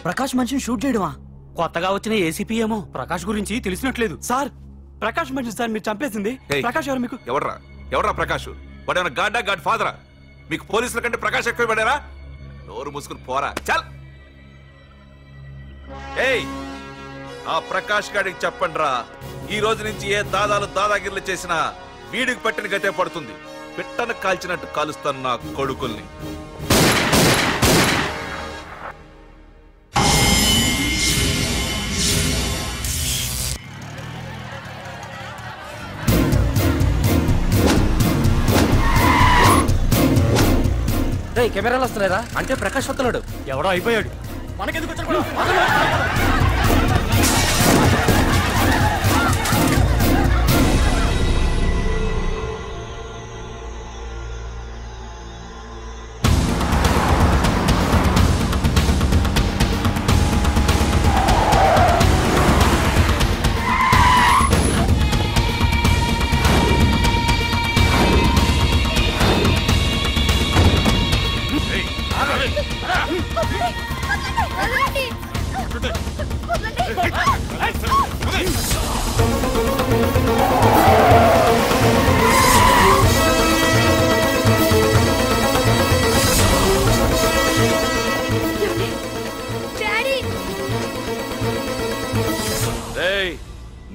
ప్రకాష్ మనిషిని షూట్ చేయడమా? కొత్తగా వచ్చిన ఏసీపీ ఏమో ప్రకాష్ గురించి తెలిసినట్లేదు. సార్ ప్రకాష్ మనిషి సార్ మీరు చంపేసింది. ప్రకాష్ ఎవరు మీకు? ఎవరా ప్రకాష్? వాడేమన్నా గాడ్డా గాడ్ ఫాదరా? మీకు పోలీసుల కంటే ప్రకాష్ ఎక్కువ పడారా? నోరు మూసుకుని పోరా చల్. ఏయ్ ఆ ప్రకాష్ గాడికి చెప్పండిరా, ఈ రోజు నుంచి ఏ దాదాగిర్లు చేసినా వీడికి పట్టిన గతే పడుతుంది. పిట్టను కాల్చినట్టు కాలుస్తాను నా కొడుకుల్ని. కెమెరాలు వస్తలేదా? అంటే ప్రకాష్ వస్తున్నాడు. ఎవడో అయిపోయాడు. మనకెందుకు వచ్చాడు?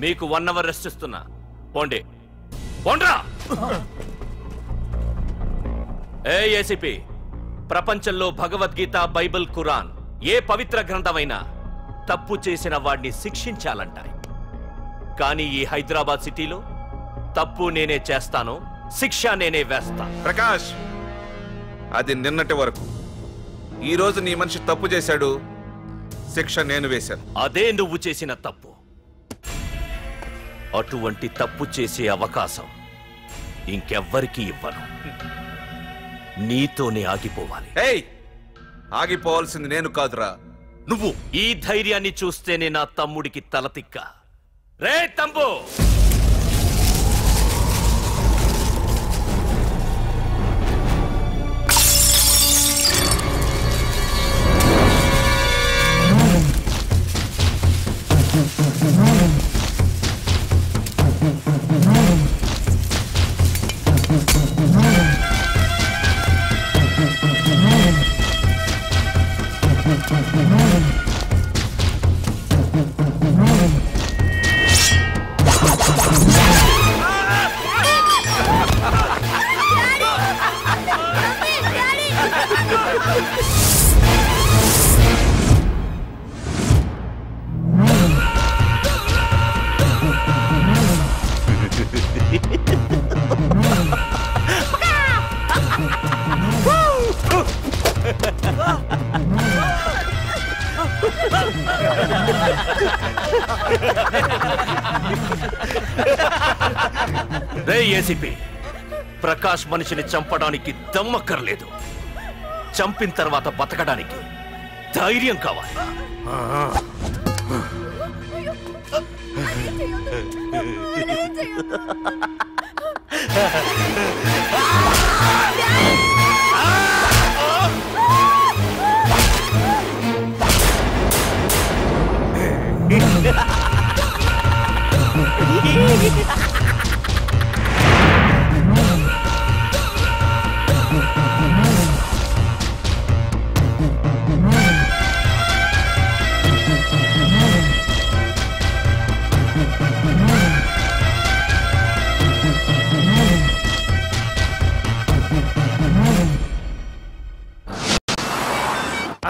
మీకు 1 అవర్ రెస్ట్ ఇస్తున్నా. పోండి పోండ్రా. ఏసీపీ, ప్రపంచంలో భగవద్గీత, బైబిల్, ఖురాన్ ఏ పవిత్ర గ్రంథమైనా తప్పు చేసిన వాడిని శిక్షించాలంటాయి. కానీ ఈ హైదరాబాద్ సిటీలో తప్పు నేనే చేస్తాను, శిక్ష నేనే వేస్తా. ప్రకాష్, అది నిన్నటి వరకు. ఈ రోజు నీ మనిషి తప్పు చేశాడు, శిక్ష నేను వేశాను. అదే నువ్వు చేసిన తప్పు. అటువంటి తప్పు చేసే అవకాశం ఇంకెవ్వరికీ ఇవ్వను. నీతోనే ఆగిపోవాలి. ఆగిపోవాల్సింది నేను కాదురా, నువ్వు. ఈ ధైర్యాన్ని చూస్తేనే నా తమ్ముడికి తలతిక్క. రే తమ్ము, రే ఏసీపీ, ప్రకాష్ మనిషిని చంపడానికి దమ్మక్కర్లేదు, చంపిన తర్వాత బతకడానికి ధైర్యం కావాలి.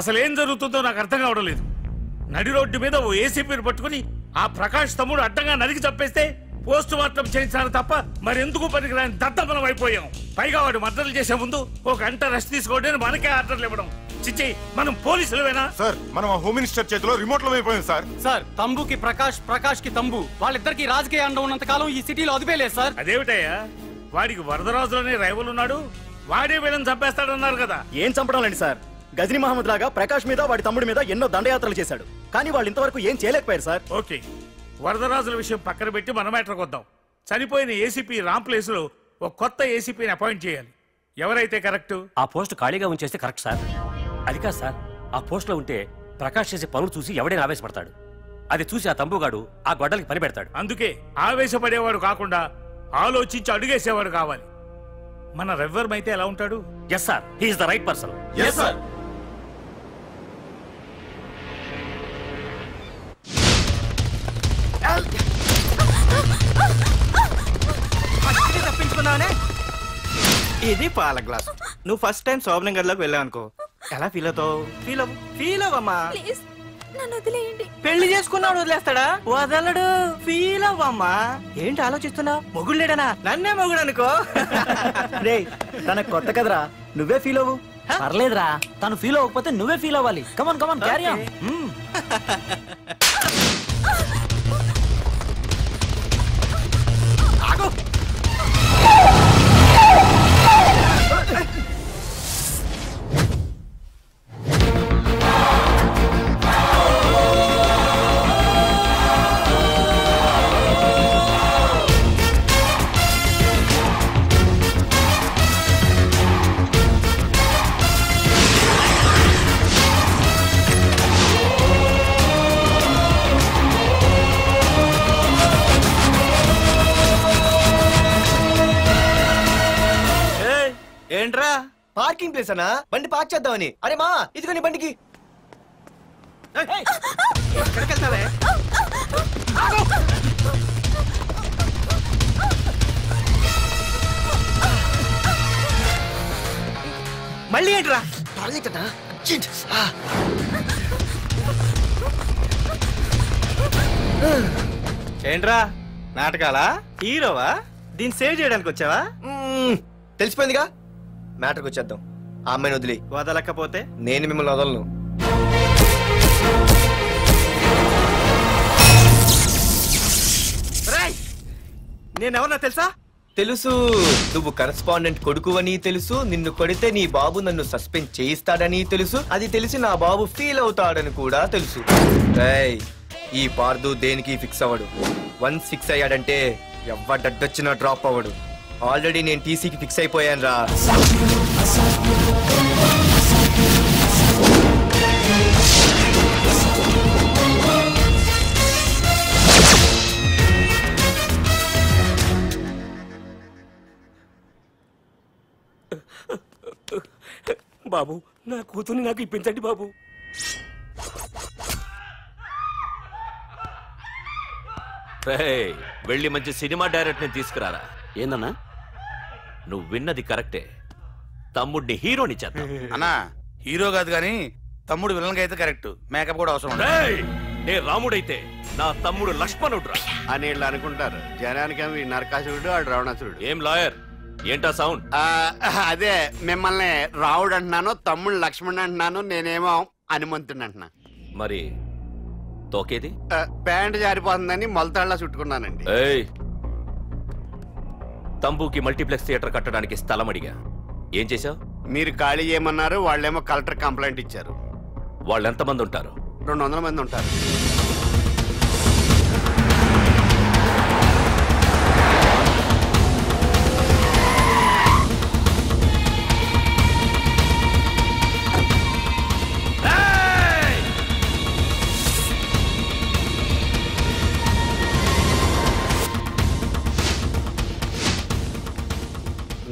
అసలేం జరుగుతుందో నాకు అర్థం కావడం లేదు. నడి రోడ్డు మీద ఓ ఏసీపీని పట్టుకుని ఆ ప్రకాష్ తమ్ముడు అడ్డంగా నరికి చంపేస్తే పోస్ట్ మార్టం చేయించాలి తప్ప మరెందుకు పనికిరాని దద్దమనం అయిపోయాం. పైగా వాడు మర్డర్లు చేసే ముందు ఒక గంట రెస్ట్ తీసుకోవడానికి మనకే ఆర్డర్లు ఇవ్వడం. చిచ్చి, మనం పోలీసులవేనా సార్? మనం హోమ్ మినిస్టర్ చేతిలో రిమోట్ లో అయిపోయాం సార్. సార్, తంబుకి ప్రకాష్, ప్రకాష్ కి తంబు, వాళ్ళిద్దరికి రాజకీయ అండ ఉన్నంత కాలం ఈ సిటీలో అదిపేలేదు సార్. అదేమిటయ్యా, వాడికి వరదరాజులోనే రైవల్ ఉన్నాడు, వాడే వీళ్ళని చంపేస్తాడన్నారు కదా. ఏం చంపడం లేండి సార్, గజనీ మహమ్మద్ లాగా ప్రకాష్ మీద వాడి తమ్ముడి మీద ఎన్నో దండయాత్రలు చేశాడు, కానీ వాళ్ళు ఇంతవరకు ఏం చేయలేకపోయారు సార్. ఓకే, వరదరాజుల విషయం పక్కన పెట్టి మన మ్యాటర్కి వద్దాం. చనిపోయిన ఏసీపీ రామ్ ప్లేస్ లో ఒక కొత్త ఏసీపీని అపాయింట్ చేయాలి. ఎవరైతే కరెక్ట్? ఆ పోస్ట్ ఖాళీగా ఉంచేస్తే కరెక్ట్ సార్. అది కాదు సార్, ఆ పోస్ట్ లో ఉంటే ప్రకాష్ చేసే పనులు చూసి ఎవడైనా ఆవేశపడతాడు. అది చూసి ఆ తంబుగాడు ఆ గొడ్డలకి పని పెడతాడు. అందుకే ఆవేశపడేవాడు కాకుండా ఆలోచించి అడుగేసేవాడు కావాలి. మన రెవ్వరమైతే ఎలా ఉంటాడు? Yes sir, he is the right person. Yes sir. తప్పించుకున్నావనే. ఇది పాల గ్లాస్. నువ్వు ఫస్ట్ టైం శోభనం గదిలోకి వెళ్ళావు అనుకో, ఎలా ఫీల్ అవుతావు? ఫీల్ అవ్వమ్మా. పెళ్లి చేసుకున్నాడు వదిలేస్తాడా? వదలడు. ఫీల్ అవ్వమ్మా. ఏంటి ఆలోచిస్తున్నావు? మొగుడు లేడనా? నన్నే మొగుడు అనుకో. రే తన కొత్త కదరా, నువ్వే ఫీల్ అవ్వు. పర్లేదురా, తను ఫీల్ అవ్వకపోతే నువ్వే ఫీల్ అవ్వాలి. కమాన్ కమాన్ క్యారీ ఆన్. ఏంట్రా? పార్కింగ్ ప్లేస్ అనా? బండి పార్క్ చేద్దామని. అరే మా ఇదిగో నీ బండికి. ఎక్కడికి వెళ్తావే? మళ్ళీ ఏంట్రా? ఏంట్రా నాటకాలా? హీరోవా? దీన్ని సేవ్ చేయడానికి వచ్చావా? తెలిసిపోయిందిగా, మ్యాటర్కి వచ్చేద్దాం. ఆ అమ్మాయిని వదిలి. వదలకపోతే నేను మిమ్మల్ని వదలను. నేనెవరన్నా తెలుసా? తెలుసు. నువ్వు కరెస్పాండెంట్ కొడుకు అని తెలుసు. నిన్ను కొడితే నీ బాబు నన్ను సస్పెండ్ చేయిస్తాడని తెలుసు. అది తెలిసి నా బాబు ఫీల్ అవుతాడని కూడా తెలుసు. ఈ పార్దు దేనికి ఫిక్స్ అవ్వడు. వన్స్ ఫిక్స్ అయ్యాడంటే ఎవ్వడొచ్చినా డ్రాప్ అవ్వడు. ఆల్రెడీ నేను టీసీకి ఫిక్స్ అయిపోయాను రా. బాబు, నా కూతుర్ని నాకు ఇప్పించండి బాబు. వెళ్ళి మంచి సినిమా డైరెక్ట్ ని తీసుకురారా. ఏందన్నా? నువ్వు విన్నది కరెక్టే. తమ్ముడిని హీరోని చేద్దాం. అన్నా హీరో కాదు గాని తమ్ముడు విలన్ అయితే కరెక్ట్. మేకప్ కూడా అవసరం. నే రాముడైతే నా తమ్ముడు లక్ష్మణుడు అని వీళ్ళు అనుకుంటారు. జనానికి నరకాసురుడు, ఆడు రావణాసురుడు. ఏం లాయర్, ఏంటా సౌండ్? అదే మిమ్మల్ని రావుడు అంటున్నాను, తమ్ముడు లక్ష్మణ్ అంటున్నాను, నేనేమో హనుమంతుడు అంటున్నా. మరి తోకేది? ప్యాంట్ జారిపోతుందని మొలతాళ్ళ చుట్టుకున్నానండి. తంబుకి మల్టీప్లెక్స్ థియేటర్ కట్టడానికి స్థలం అడిగా. ఏం చేశావు? మీరు ఖాళీ చేయమన్నారు, వాళ్ళేమో కలెక్టర్ కంప్లైంట్ ఇచ్చారు. వాళ్ళు ఎంతమంది ఉంటారు? 200 మంది ఉంటారు.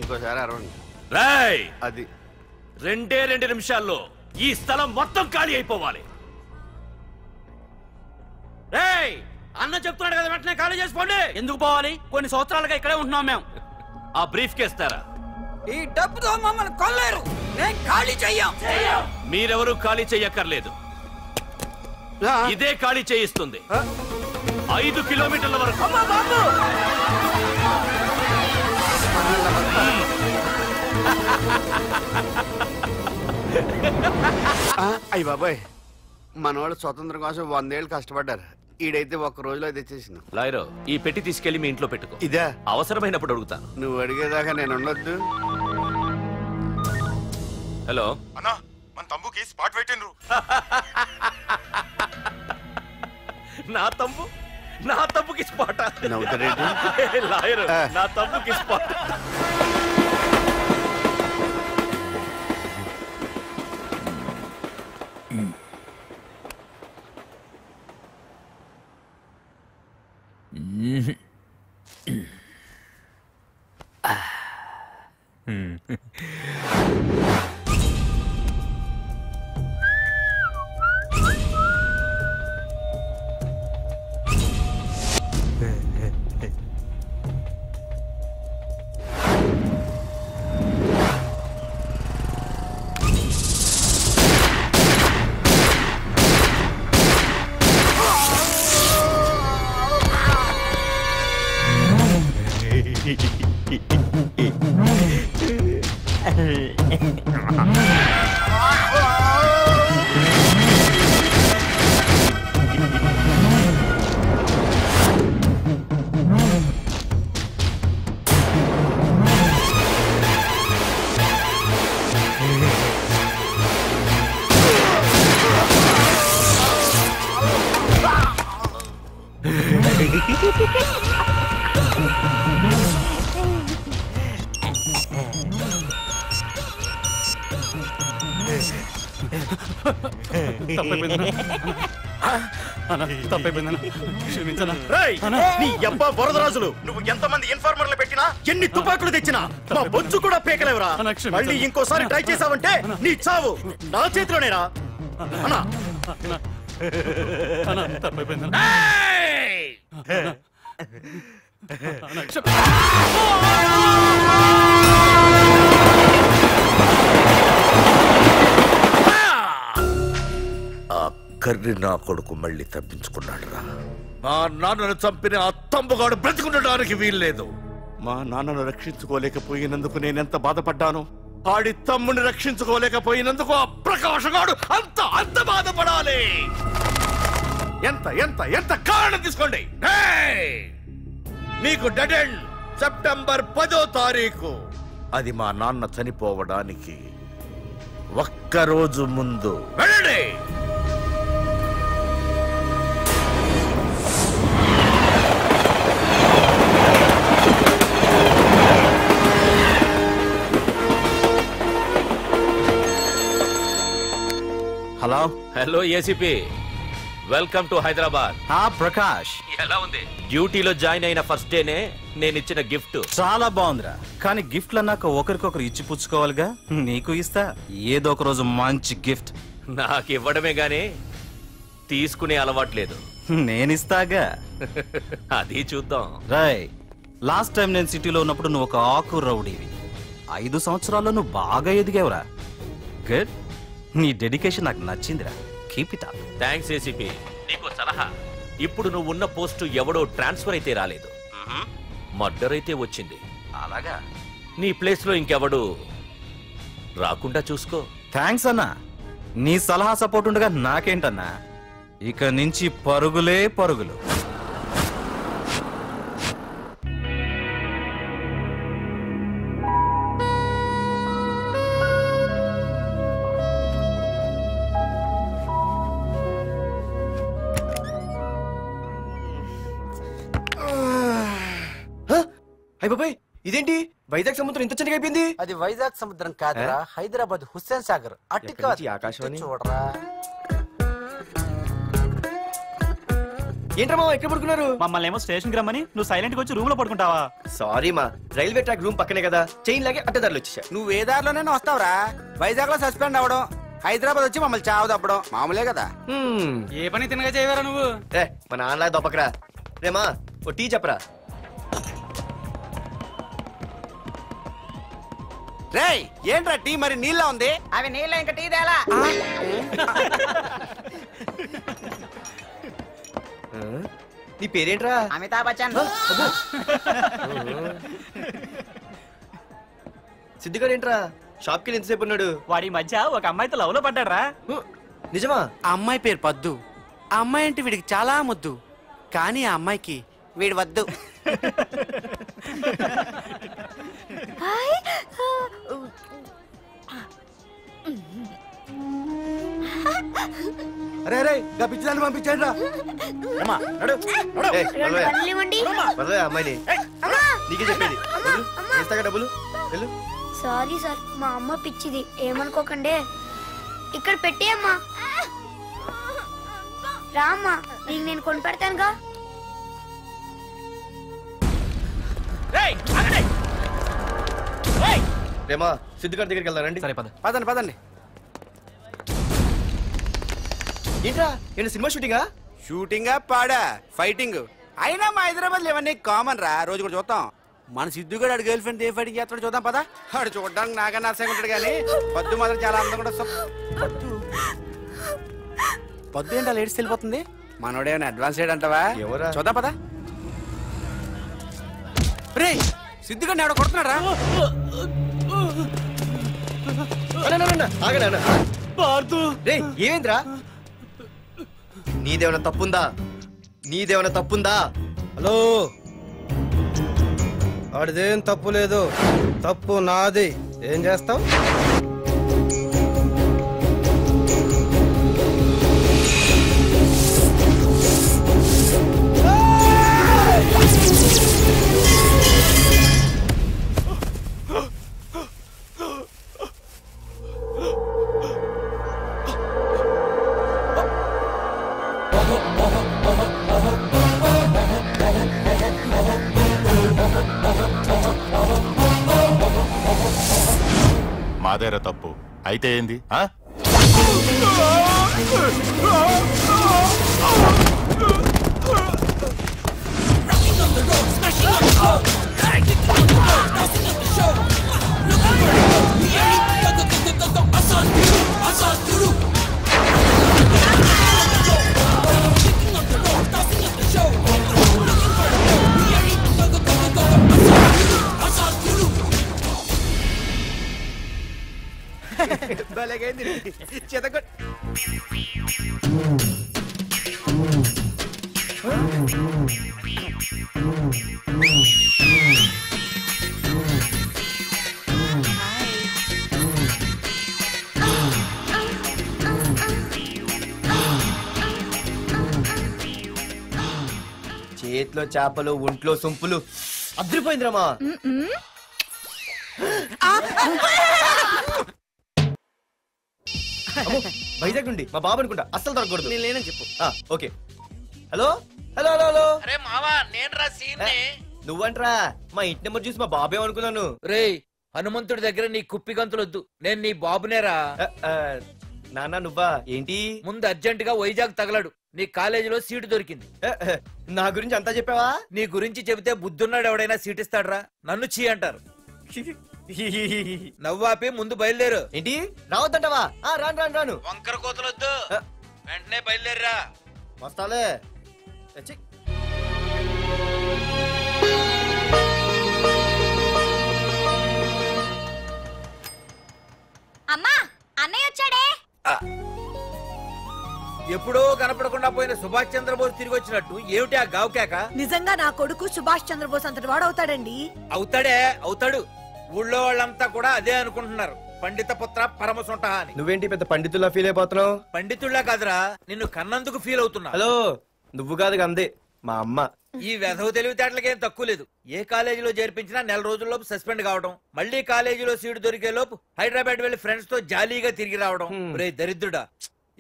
ఇంకోసారి అరవండి. అది 2 నిమిషాల్లో ఈ స్థలం మొత్తం ఖాళీ అయిపోవాలి. అన్న చెప్తున్నాడు కదా, వెంటనే ఖాళీ చేసుకోండి. ఎందుకు పోవాలి? కొన్ని సంవత్సరాలుగా ఇక్కడే ఉంటున్నాం మేము. ఆ బ్రీఫ్ కేస్తారా? ఈ డబ్బుతో మమ్మల్ని కొల్లేరు. నేను ఖాళీ చెయ్యం. మీరెవరూ ఖాళీ చెయ్యక్కర్లేదు. ఇదే ఖాళీ చేయిస్తుంది. 5 కిలోమీటర్ల వరకు. అయ్య బాబాయ్, మనవాళ్ళు స్వతంత్రం కోసం 100 ఏళ్ళు కష్టపడ్డారు. ఈడైతే 1 రోజులో తెచ్చేసిన. లాయరో, ఈ పెట్టి తీసుకెళ్లి మీ ఇంట్లో పెట్టుకో. ఇదే అవసరమైనప్పుడు అడుగుతాను. నువ్వు అడిగేదాకా నేను ఉండొద్దు. హలో అన్నా, మన తమ్ముకి స్పాట్ పెట్టిండ్రు. నా తమ్ముకి స్పాట్. నవ్వుతారేంటి? లాయరు, నా తమ్ముకి స్పాట్. వరదరాజులు నువ్వు ఎంతమంది ఇన్ఫార్మర్లు పెట్టినా ఎన్ని తుపాకులు తెచ్చినా మా బొచ్చు కూడా పేకలేవురా. మళ్ళీ ఇంకోసారి ట్రై చేసావంటే నీ చావు నా చేతిలోనేరా. అన్నా కర్రి నా కొడుకు మళ్ళీ తప్పించుకున్నాడు రా. మా నాన్నను చంపిన ఆ తంబుగాడు బ్రతికుండడానికి వీల్లేదు. మా నాన్నను రక్షించుకోలేకపోయినందుకు నేనెంత బాధపడ్డాను, ఆడి తమ్ముని రక్షించుకోలేకపోయినందుకు ఆ ప్రకాశగాడు అంత బాధపడాలి. ఎంత ఎంత ఎంత కారణం తీసుకోండి. మీకు డెడ్ ఎండ్ సెప్టెంబర్ 10వ తారీఖు. అది మా నాన్న చనిపోవడానికి ఒక్కరోజు ముందు. వెళ్ళండి. Hello hello ACP, welcome to Hyderabad. Prakash ఎలా ఉంది? డ్యూటీలో జాయిన్ అయిన ఫస్ట్ డేనే నేను ఇచ్చిన గిఫ్ట్ చాలా బాగుందిరా. కానీ గిఫ్ట్లు అన్నాక ఒకరికొకరు ఇచ్చి పుచ్చుకోవాలిగా. నీకు ఇస్తా ఏదో ఒక రోజు మంచి గిఫ్ట్. నాకు ఇవ్వడమే గానీ తీసుకునే అలవాట్లేదు. నేనిస్తాగా. అది చూద్దాం. రాయ్, లాస్ట్ టైం నేను సిటీలో ఉన్నప్పుడు నువ్వు ఒక ఆకు రౌడీవి. 5 సంవత్సరాల్లో నువ్వు బాగా ఎదిగావురా. గుడ్. నీ డెడికేషన్ నాకు నచ్చిందిరా. Keep it up. Thanks ACP. నీకు సలహా. ఇప్పుడు నువ్వు ఉన్న పోస్టు ఎవడో ట్రాన్స్ఫర్ అయితే రాలేదు, మర్డర్ అయితే వచ్చింది. అలాగా? నీ ప్లేస్ లో ఇంకెవడు రాకుండా చూసుకో. థ్యాంక్స్ అన్నా. నీ సలహా సపోర్ట్ ఉండగా నాకేంటన్నా. ఇక నుంచి పరుగులే పరుగులు. బాబాయ్, ఇదేంటి వైజాగ్ సముద్రం ఇంత చిన్నగా అయిపోయింది? అది వైజాగ్ సముద్రం కాదురా, హైదరాబాద్ హుస్సేన్ సాగర్. అట్టి ఆకాశవాణి చూడరా. ఏంట్రా మామ ఎక్కడ పడుకున్నారు? మమ్మల్ని ఏమో స్టేషన్ కి రమ్మని నువ్వు సైలెంట్ గా వచ్చి రూమ్ లో పడుకుంటావా? సారీ మా, రైల్వే ట్రాక్ రూమ్ పక్కనే కదా, చైన్ లాగే అడ్డదారులు వచ్చేసా. నువ్వు ఏ దారిలోనే వస్తావురా. వైజాగ్ లో సస్పెండ్ అవడం, హైదరాబాద్ వచ్చి మమ్మల్ని చావు తప్పడం మామూలే కదా. ఏ పని తినగా చేయవరా నువ్వు? మా నాన్నలా దొప్పకరా. రేమా ఓ టీ చెప్పరా. రేయ్, ఏంట్రా టీ మరి నీళ్ళ ఉంది? అవి నీళ్ళ ఇంకా టీ తేలా. నీ పేరేంట్రా? అమితాబ్ బచ్చన్. సిద్ధిగాడు ఏంట్రా షాప్ కి ఎంతసేపు ఉన్నాడు? వాడి మధ్య ఒక అమ్మాయితో లవ్ లో పడ్డాడ్రా. నిజమా? ఆ అమ్మాయి పేరు పద్దు. ఆ అమ్మాయి అంటే వీడికి చాలా ముద్దు, కానీ ఆ అమ్మాయికి వీడు వద్దు. అరే రే, పిచ్చిదాన్ని పంపించండి రా. అమ్మాయిని నీకే చెప్పేది. ఇస్తాగా డబ్బులు. సారీ సార్, మా అమ్మ పిచ్చిది, ఏమనుకోకండి. ఇక్కడ పెట్టేయమ్మా. రామ్మా, నీకు నేను కొని పెడతానుగా. రేమా సిద్ధిగారి దగ్గరికి వెళ్దారండి. సరే పద. పదండి పదండి. ఏంట్రా ఏంటి సినిమా షూటింగా? షూటింగా పాడా ఫైటింగ్ అయినా మా హైదరాబాద్ లో ఇవన్నీ కామన్ రా. రోజు కూడా చూద్దాం. మన సిద్ధుగాడు ఆడు గర్ల్ ఫ్రెండ్ ఏ ఫైటింగ్ చేస్తాడు చూద్దాం పదా. ఆడు చూడడానికి నాకన్నా అసహ్యంగా ఉంటాడు కానీ పద్దు మాత్రం చాలా అందంగా ఉంటుంది. పద్దు ఏంటో లేడీస్ వెళ్ళిపోతుంది. మనోడేమైనా అడ్వాన్స్ అంటావా? ఎవరా? చూద్దాం పదా. రే సిద్ధుగాడిని ఆడ కొడుతున్నాడు రా. ఏమేంద్రా? నీదేమైనా తప్పుందా? నీదేమైనా తప్పుందా? హలో, ఆడిదేం తప్పు లేదు, తప్పు నాది. ఏం చేస్తావు? మాదేరా తప్పు అయితే ఏంది? చేతిలో చేపలు, ఒంట్లో సొంపులు. అదిరిపోయిందిరామా. వైజాగ్ నుండి మా బాబు అనుకుంటా. అస్సలు దొరకకూడదు. నేను లేనని చెప్పు. Okay. Hello hello hello hello. అరే మావా, నేను రా సీన్. నువ్వంట్రా? మా ఇంటి నెంబర్ చూసి మా బాబే అనుకున్నాను. రే హనుమంతుడి దగ్గర నీ కుప్పి గంతులొద్దు, నేను నీ బాబునేరా. నాన్న నువ్వా? ఏంటి? ముందు అర్జెంట్ గా వైజాగ్ తగలడు, నీ కాలేజీలో సీటు దొరికింది. నా గురించి అంతా చెప్పావా? నీ గురించి చెబితే బుద్ధున్నాడు ఎవడైనా సీట్ ఇస్తాడ్రా? నన్ను చీ అంటారు. నవ్వాపి ముందు బయలుదేరు. ఏంటి రావద్దంటావా? రాను రాను రాను. వంకర కోతలొద్దు, వెంటనే బయలుదేరరా. వస్తాలే. అమ్మా, అన్నయ్య వచ్చాడే. ఎప్పుడో కనపడకుండా పోయిన సుభాష్ చంద్రబోస్ తిరిగి వచ్చినట్టు ఏమిటి ఆ గావుకేక? నిజంగా నా కొడుకు సుభాష్ చంద్రబోస్ అంతటి వాడు అవుతాడండి. అవుతాడే, అవుతాడు. ఊళ్ళో వాళ్ళంతా కూడా అదే అనుకుంటున్నారు, పండిత పుత్ర పరమ సొంట అని. నువ్వేంటి పెద్ద పండితుల్లా ఫీల్ అయిపోతున్నావు? పండితుల్లా కాదురా, నిన్ను కన్నందుకు ఫీల్ అవుతున్నా. హలో, నువ్వు కాదు అందే మా అమ్మ. ఈ వెధవ తెలివితేటలకేం తక్కువ లేదు. ఏ కాలేజీలో చేర్పించినా నెల రోజుల్లోపు సస్పెండ్ కావడం, మళ్ళీ కాలేజీలో సీటు దొరికే లోపు హైదరాబాద్ వెళ్లి ఫ్రెండ్స్ తో జాలీగా తిరిగి రావడం. రే దరిద్రుడా,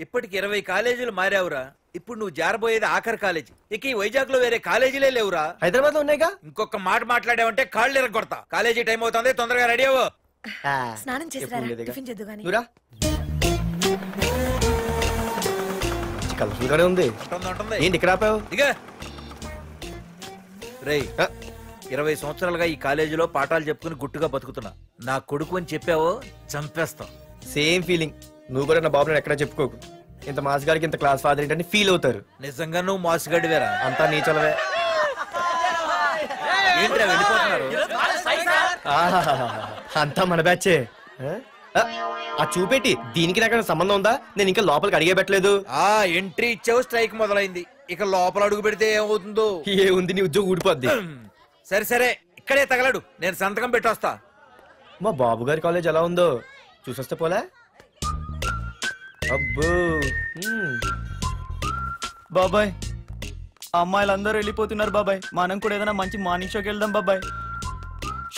ఇప్పటికి 20 కాలేజీలు మారావురా. ఇప్పుడు నువ్వు జారబోయేది ఆఖరి కాలేజీ. ఇక ఈ వైజాగ్ లో వేరే కాలేజీలే లేవురా. హైదరాబాద్ లో ఉన్నాయిగా. ఇంకొక మాట మాట్లాడావంటే కాళ్ళు ఎరగొడతా. కాలేజీ టైం అవుతుంది, తొందరగా రెడీ అవ్వు. స్నానం చేసిరా, టిఫిన్ చేద్దు గాని. కలర్ఫుల్ గానే ఉంది. ఏంటి ఇక్కడ ఆపావు? రేయ్, 20 సంవత్సరాలుగా ఈ కాలేజీలో పాఠాలు చెప్పుకుని గుట్టుగా బతుకుతున్నా. నా కొడుకు అని చెప్పావో చంపేస్తాం. Same feeling. నువ్వు కూడా నా బాబు ఎక్కడ చెప్పుకోకు. ఇంత మాస్ గారికి ఇంత క్లాస్ ఫాదర్ ఏంటని ఫీల్ అవుతారు. నిజంగా నువ్వు మాసుగడివేరా? అంతా నీచలవే. ఏంట్రా వెళ్ళిపోతున్నారు? అంతా మన బ్యాచే. ఆ చూపెట్టి దీనికి నాకు సంబంధం ఉందా? నేను ఇంకా లోపలికి అడిగే పెట్టలేదు. ఎంట్రీ ఇచ్చావు, స్ట్రైక్ మొదలైంది. ఇక లోపల అడుగు పెడితే ఏమవుతుందో? ఏముంది, నీ ఉద్యోగం ఊడిపోద్ది. సరే సరే, ఇక్కడే తగలడు, నేను సంతకం పెట్టొస్తా. మా బాబు గారి కాలేజ్ ఎలా ఉందో చూసొస్తే పోలే. అబ్బో బాబాయ్, అమ్మాయిలందరూ వెళ్ళిపోతున్నారు బాబాయ్. మనం కూడా ఏదైనా మంచి మార్నింగ్ షోకి వెళ్దాం బాబాయ్.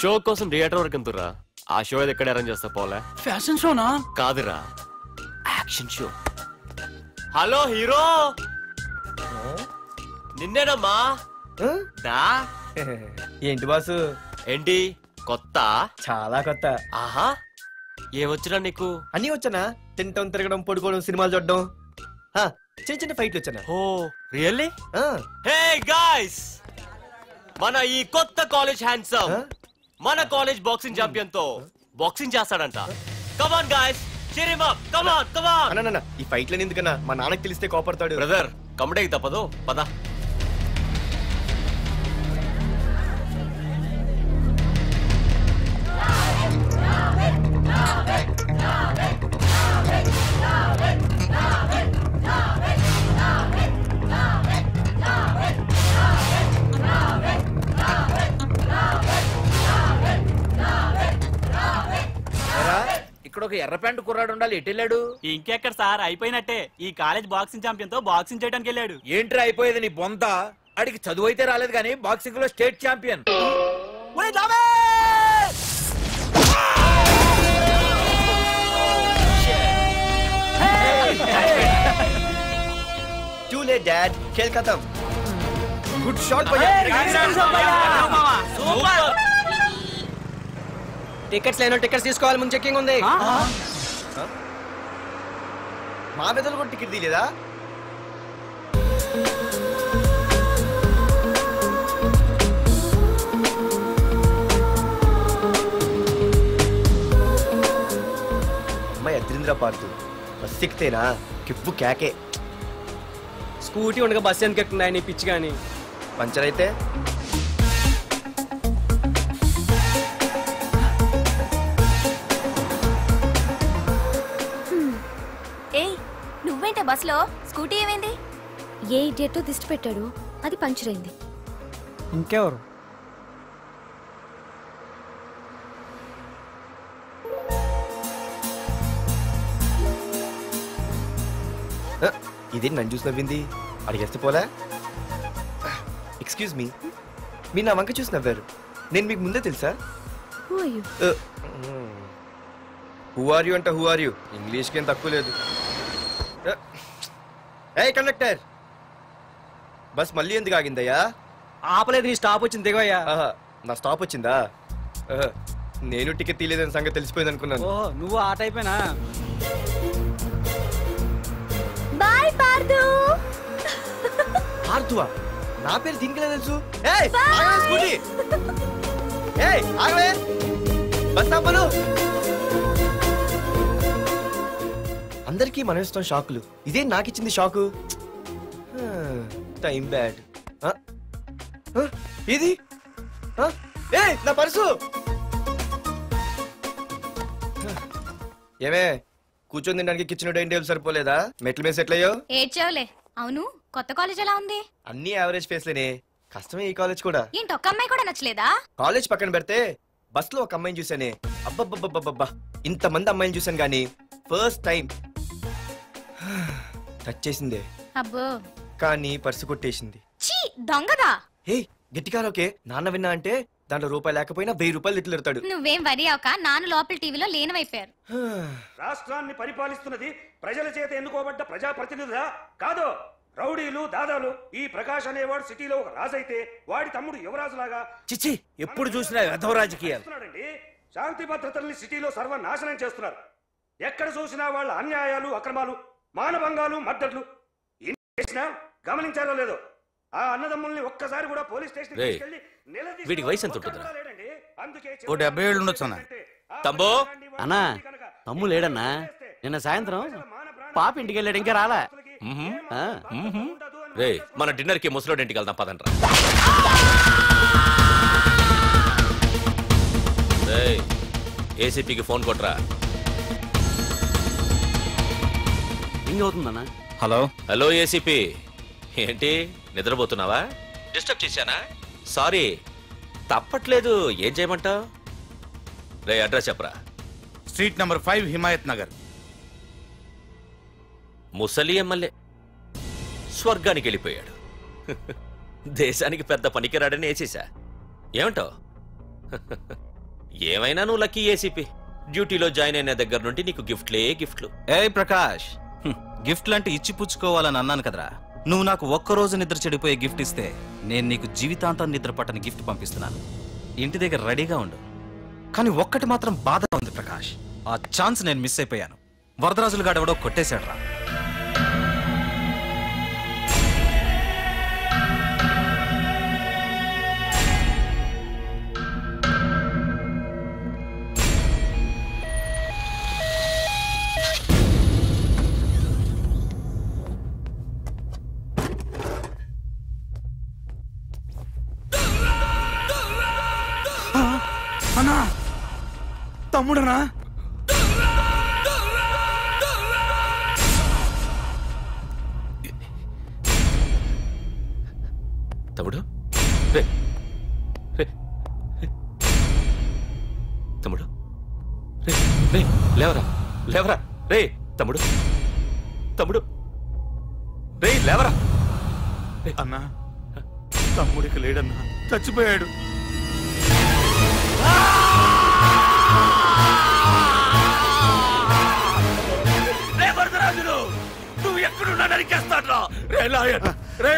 షో కోసం థియేటర్ వరకు ఎంతురా? ఆ షో ఏది ఎక్కడ అరేంజ్ చేస్తా పోలే? Fashion show? కాదురా, యాక్షన్ షో. హలో హీరో, నిన్నేనమ్మా. ఏంటి బాసు ఏంటి కొత్త? చాలా కొత్త. ఆహా, ఏమొచ్చినా నీకు? అన్నీ వచ్చానా? తింటం, తిరగడం, పడుకోవడం, సినిమాలు చూడడం, చిన్న చిన్న ఫైట్లు వచ్చానా? ఓ రియల్లీ? హే గాయ్స్, మన ఈ కొత్త కాలేజ్ హ్యాండ్సమ్ మన కాలేజ్ బాక్సింగ్ ఛాంపియన్ తో బాక్సింగ్ చేస్తాడంట. Come on guys, cheer him up, come on, come on. అన్న ఈ ఫైట్లని ఎందుకన్నా? మా నాన్నకి తెలిస్తే కోపడతాడు. బ్రదర్ కమడేకి తప్పదు, పద. ఇక్కడ ఒక ఎర్ర ప్యాంటు కుర్రాడు ఉండాలి, ఎటు వెళ్ళాడు? ఇంకెక్కడ సార్, అయిపోయినట్టే. ఈ కాలేజ్ బాక్సింగ్ ఛాంపియన్ తో బాక్సింగ్ చేయడానికి వెళ్ళాడు. ఏంట్రా అయిపోయేది నీ బొంత? అడిగి చదువు అయితే రాలేదు కానీ బాక్సింగ్ లో state champion. Too late, Dad. खेल खत्म. Good shot, भैया. టికెట్స్ లేనో టికెట్స్ తీసుకోవాలి, ముందు చెక్కింగ్ ఉంది. మా పెద్దలు కూడా టికెట్ తీయలేదా? అమ్మాయి అద్రింద్ర పార్తు బస్ ఎక్కితేనా కిప్పు కేకే. స్కూటీ ఉండగా బస్సు ఎందుకు ఎక్కుతున్నాయి నీ పిచ్చి కానీ? పంచర్ అయితే నువ్వేంటే బస్సులో? స్కూటీ ఏమైంది? ఏ ఇడియట్తో దిష్టి పెట్టాడు, అది పంచర్ అయింది. ఇంకెవరు? ఇదే నన్ను చూసి నవ్వింది, అడిగేస్తే పోలే. ఎక్స్క్యూజ్ మీ, మీరు నా వంక చూసి నవ్వారు, నేను మీకు ముందే తెలుసా? హూ ఆర్ యూ అంటే హూ ఆర్ యూ, ఇంగ్లీష్కి ఏం తక్కువ లేదు. ఏ కండక్టర్, బస్ మళ్ళీ ఎందుకు ఆగిందయ్యా? ఆపలేదు, నీ స్టాప్ వచ్చింది, దిగోయ్యా. నా స్టాప్ వచ్చిందా? నేను టికెట్ తీయలేదని సంగతి తెలిసిపోయింది అనుకున్నాను. ఓహో, నువ్వు ఆ టైపేనా? బాయ్ పార్దు. పార్దువా? నా పేరు దీనికి తెలుసు. ఏయ్ ఆగవే స్కూటీ, ఏయ్ ఆగవే, బస్ ఆపను. అందరికీ మనం ఇస్తాం షాకులు, ఇదే నాకు ఇచ్చింది షాకు. Time bad. ఇది నా పర్సు. ఏమే కూర్చొని తినడానికి కిచెన్ డైనింగ్ టేబుల్ సరిపోలేదా? మెట్ల మీద సెట్ అయ్యో. ఏడ్చావులే. అవును, కొత్త కాలేజ్ ఎలా ఉంది? అన్ని యావరేజ్ ఫేస్లేనే, కష్టమే ఈ కాలేజ్ కూడా. ఏంటి, ఒక్క అమ్మాయి కూడా నచ్చలేదా? కాలేజ్ పక్కన పెడితే బస్ లో ఒక అమ్మాయిని చూసానే, అబ్బబ్బబ్బబ్బబ్బా ఇంతమంది అమ్మాయిని చూసాను గానీ ఫస్ట్ టైం టచ్ చేసిందే. అబ్బో, కానీ పర్సు కొట్టేసింది. చీ దొంగదా. హే గట్టిగా ఓకే, నాన్న విన్నా అంటే దాంట్లో రూపాయి లేకపోయినా 1000 రూపాయలు తిట్లు. నువ్వేం వరి అవక, నాన్న లోపల టీవీలో లేనవైపోయారు. రాష్ట్రాన్ని పరిపాలిస్తున్నది ప్రజల చేత ఎన్నుకోబడ్డ ప్రజాప్రతినిధులా కాదు, రౌడీలు దాదాలు. ఈ ప్రకాష్ అనేవాడు సిటీలో ఒక రాజైతే వాడి తమ్ముడు యువరాజులాగా చిచ్చి ఎప్పుడు చూసినా వెధవ రాజకీయాలు. శాంతి భద్రతల్ని సిటీలో సర్వనాశనం చేస్తున్నారు. ఎక్కడ చూసినా వాళ్ళ అన్యాయాలు, అక్రమాలు, మానభంగాలు, మద్దతులు. గమనించారో లేదో, ఆ అన్నదమ్ముల్ని ఒక్కసారి కూడా పోలీస్ స్టేషన్ వీడికి వయసు ఎంత ఉంటుందిరా? ఓ 70 ఏళ్ళు ఉండొచ్చు అన్న. తమ్ముడు అన్నా, తమ్ము లేడన్నా. నిన్న సాయంత్రం పాప ఇంటికి వెళ్ళాడు, ఇంకా రాలా. రే మన డిన్నర్ కి ముసలోడి ఇంటికి వెళ్దాం పదండ్రా. ఏసీపీకి ఫోన్ కొట్రా. రింగ్ అవుతుందన్నా. హలో హలో ఏసీపీ, ఏంటి నిద్రపోతున్నావా? డిస్టర్బ్ చేశానా? సారీ, తప్పట్లేదు. ఏం చేయమంటావు? రే అడ్రస్ చెప్పరా. Street number 5 Himayat Nagar. ముసలి ఎమ్మెల్యే స్వర్గానికి వెళ్ళిపోయాడు. దేశానికి పెద్ద పనికిరాడని వేసేసా. ఏమంటావు? ఏమైనా నువ్వు లక్కీ ఏసీపీ. డ్యూటీలో జాయిన్ అయిన దగ్గర నుండి నీకు గిఫ్ట్లే గిఫ్ట్లు. ఏ ప్రకాష్, గిఫ్ట్ లాంటి ఇచ్చి పుచ్చుకోవాలని అన్నాను కదరా. నువ్వు నాకు ఒక్కరోజు నిద్ర చెడిపోయే గిఫ్ట్ ఇస్తే నేను నీకు జీవితాంతం నిద్ర పట్టని గిఫ్ట్ పంపిస్తున్నాను. ఇంటి దగ్గర రెడీగా ఉండు. కానీ ఒక్కటి మాత్రం బాధగా ఉంది ప్రకాష్, ఆ ఛాన్స్ నేను మిస్ అయిపోయాను. వరదరాజులు గాడు ఎవడో కొట్టేశాడు రా. అన్నా తమ్ముడనా? తమ్ముడు రే రే తమ్ముడు రే రే లేవరా లేవరా రే తమ్ముడు తమ్ముడు రే లేవరా. అన్నా తమ్ముడికి లేడన్నా, చచ్చిపోయాడు. రే వరదరాజులు, నువ్వు ఎక్కడున్నా నరికేస్తాడ్రా. రే లాయర్, రే